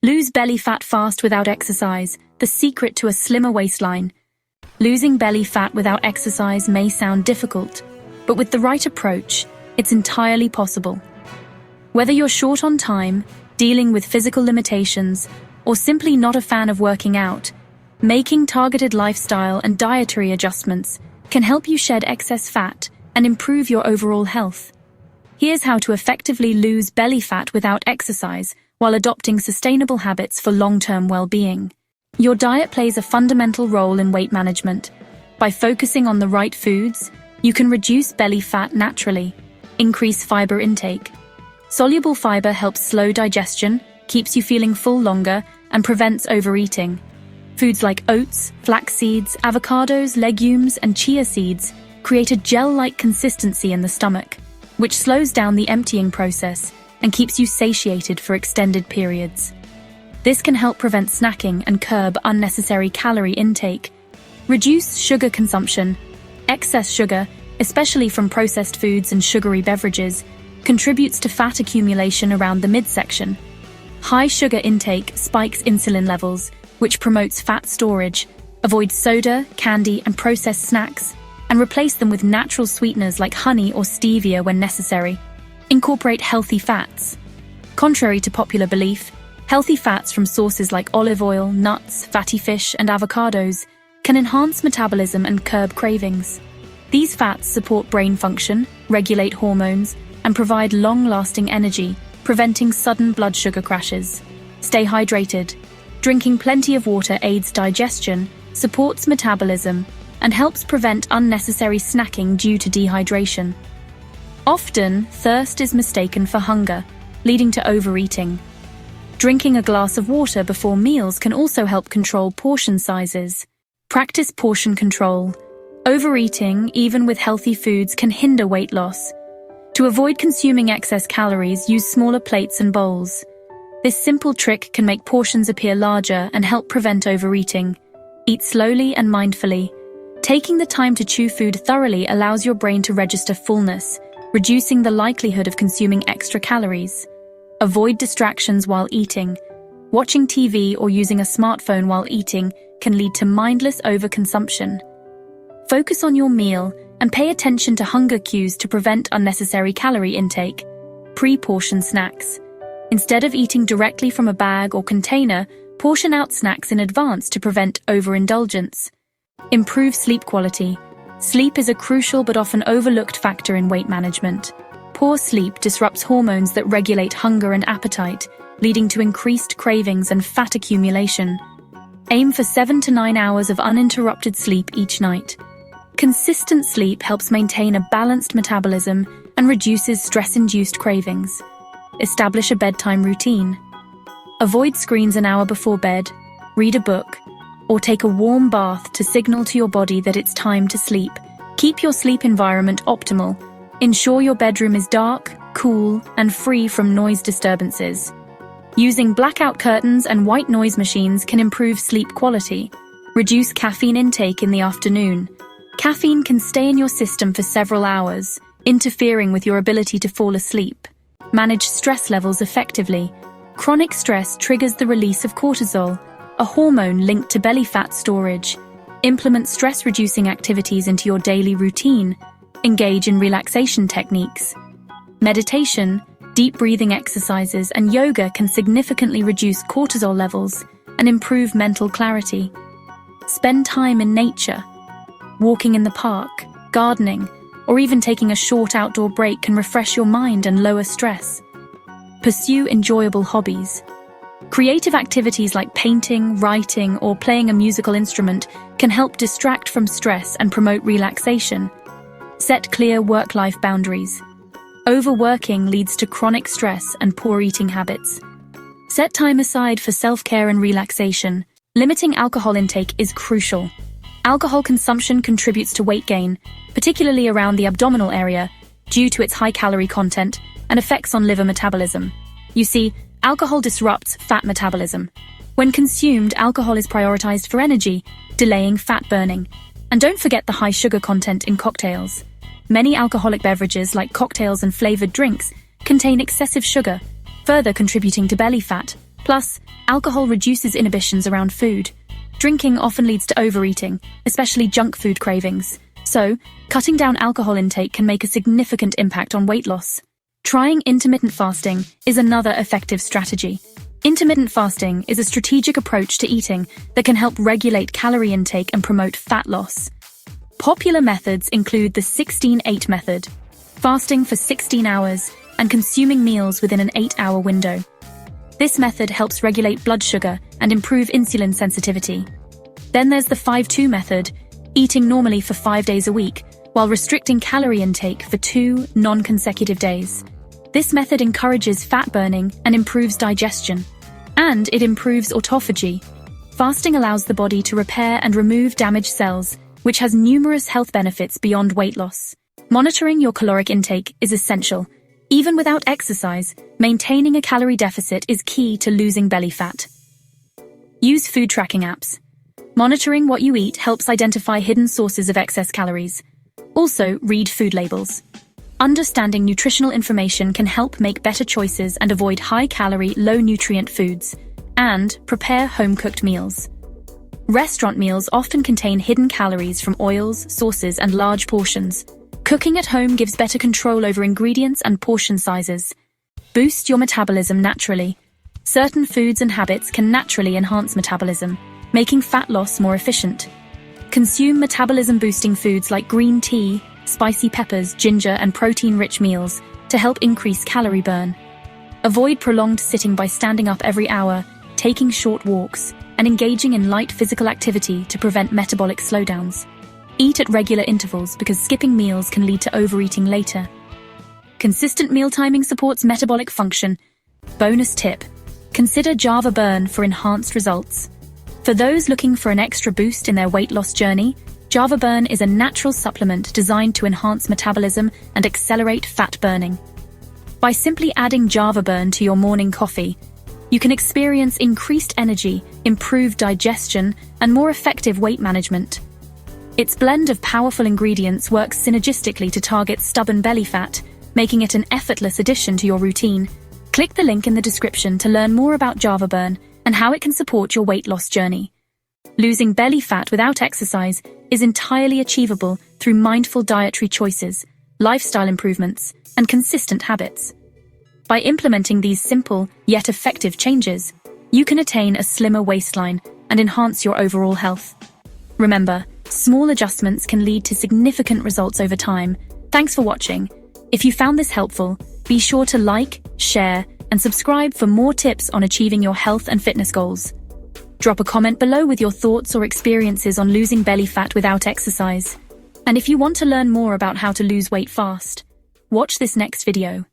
Lose belly fat fast without exercise, the secret to a slimmer waistline. Losing belly fat without exercise may sound difficult, but with the right approach, it's entirely possible. Whether you're short on time, dealing with physical limitations, or simply not a fan of working out, making targeted lifestyle and dietary adjustments can help you shed excess fat and improve your overall health. Here's how to effectively lose belly fat without exercise while adopting sustainable habits for long-term well-being. Your diet plays a fundamental role in weight management. By focusing on the right foods, you can reduce belly fat naturally. Increase fiber intake. Soluble fiber helps slow digestion, keeps you feeling full longer, and prevents overeating. Foods like oats, flax seeds, avocados, legumes, and chia seeds create a gel-like consistency in the stomach, which slows down the emptying process and keeps you satiated for extended periods. This can help prevent snacking and curb unnecessary calorie intake. Reduce sugar consumption. Excess sugar, especially from processed foods and sugary beverages, contributes to fat accumulation around the midsection. High sugar intake spikes insulin levels, which promotes fat storage. Avoid soda, candy, and processed snacks, and replace them with natural sweeteners like honey or stevia when necessary. Incorporate healthy fats. Contrary to popular belief, healthy fats from sources like olive oil, nuts, fatty fish, and avocados can enhance metabolism and curb cravings. These fats support brain function, regulate hormones, and provide long-lasting energy, preventing sudden blood sugar crashes. Stay hydrated. Drinking plenty of water aids digestion, supports metabolism, and helps prevent unnecessary snacking due to dehydration. Often, thirst is mistaken for hunger, leading to overeating. Drinking a glass of water before meals can also help control portion sizes. Practice portion control. Overeating, even with healthy foods, can hinder weight loss. To avoid consuming excess calories, use smaller plates and bowls. This simple trick can make portions appear larger and help prevent overeating. Eat slowly and mindfully. Taking the time to chew food thoroughly allows your brain to register fullness, reducing the likelihood of consuming extra calories. Avoid distractions while eating. Watching TV or using a smartphone while eating can lead to mindless overconsumption. Focus on your meal and pay attention to hunger cues to prevent unnecessary calorie intake. Pre-portion snacks. Instead of eating directly from a bag or container, portion out snacks in advance to prevent overindulgence. Improve sleep quality. Sleep is a crucial but often overlooked factor in weight management. Poor sleep disrupts hormones that regulate hunger and appetite, leading to increased cravings and fat accumulation. Aim for 7 to 9 hours of uninterrupted sleep each night. Consistent sleep helps maintain a balanced metabolism and reduces stress-induced cravings. Establish a bedtime routine. Avoid screens an hour before bed, read a book, or take a warm bath to signal to your body that it's time to sleep. Keep your sleep environment optimal. Ensure your bedroom is dark, cool, and free from noise disturbances. Using blackout curtains and white noise machines can improve sleep quality. Reduce caffeine intake in the afternoon. Caffeine can stay in your system for several hours, interfering with your ability to fall asleep. Manage stress levels effectively. Chronic stress triggers the release of cortisol, a hormone linked to belly fat storage. Implement stress-reducing activities into your daily routine. Engage in relaxation techniques. Meditation, deep breathing exercises, and yoga can significantly reduce cortisol levels and improve mental clarity. Spend time in nature. Walking in the park, gardening, or even taking a short outdoor break can refresh your mind and lower stress. Pursue enjoyable hobbies. Creative activities like painting, writing, or playing a musical instrument can help distract from stress and promote relaxation. Set clear work-life boundaries. Overworking leads to chronic stress and poor eating habits. Set time aside for self-care and relaxation. Limiting alcohol intake is crucial. Alcohol consumption contributes to weight gain, particularly around the abdominal area, due to its high calorie content and effects on liver metabolism. You see, alcohol disrupts fat metabolism. When consumed, alcohol is prioritized for energy, delaying fat burning. And don't forget the high sugar content in cocktails. Many alcoholic beverages, like cocktails and flavored drinks, contain excessive sugar, further contributing to belly fat. Plus, alcohol reduces inhibitions around food. Drinking often leads to overeating, especially junk food cravings. So, cutting down alcohol intake can make a significant impact on weight loss. Trying intermittent fasting is another effective strategy. Intermittent fasting is a strategic approach to eating that can help regulate calorie intake and promote fat loss. Popular methods include the 16-8 method, fasting for 16 hours and consuming meals within an 8-hour window. This method helps regulate blood sugar and improve insulin sensitivity. Then there's the 5-2 method, eating normally for 5 days a week, while restricting calorie intake for 2 non-consecutive days. This method encourages fat burning and improves digestion. And it improves autophagy. Fasting allows the body to repair and remove damaged cells, which has numerous health benefits beyond weight loss. Monitoring your caloric intake is essential. Even without exercise, maintaining a calorie deficit is key to losing belly fat. Use food tracking apps. Monitoring what you eat helps identify hidden sources of excess calories. Also, read food labels. Understanding nutritional information can help make better choices and avoid high-calorie, low-nutrient foods. And prepare home-cooked meals. Restaurant meals often contain hidden calories from oils, sauces, and large portions. Cooking at home gives better control over ingredients and portion sizes. Boost your metabolism naturally. Certain foods and habits can naturally enhance metabolism, making fat loss more efficient. Consume metabolism-boosting foods like green tea, spicy peppers, ginger, and protein-rich meals to help increase calorie burn. Avoid prolonged sitting by standing up every hour, taking short walks, and engaging in light physical activity to prevent metabolic slowdowns. Eat at regular intervals because skipping meals can lead to overeating later. Consistent meal timing supports metabolic function. Bonus tip: consider Java Burn for enhanced results. For those looking for an extra boost in their weight loss journey, Java Burn is a natural supplement designed to enhance metabolism and accelerate fat burning. By simply adding Java Burn to your morning coffee, you can experience increased energy, improved digestion, and more effective weight management. Its blend of powerful ingredients works synergistically to target stubborn belly fat, making it an effortless addition to your routine. Click the link in the description to learn more about Java Burn and how it can support your weight loss journey. Losing belly fat without exercise is entirely achievable through mindful dietary choices, lifestyle improvements, and consistent habits. By implementing these simple yet effective changes, you can attain a slimmer waistline and enhance your overall health. Remember, small adjustments can lead to significant results over time. Thanks for watching. If you found this helpful, be sure to like, share, and subscribe for more tips on achieving your health and fitness goals. Drop a comment below with your thoughts or experiences on losing belly fat without exercise. And if you want to learn more about how to lose weight fast, watch this next video.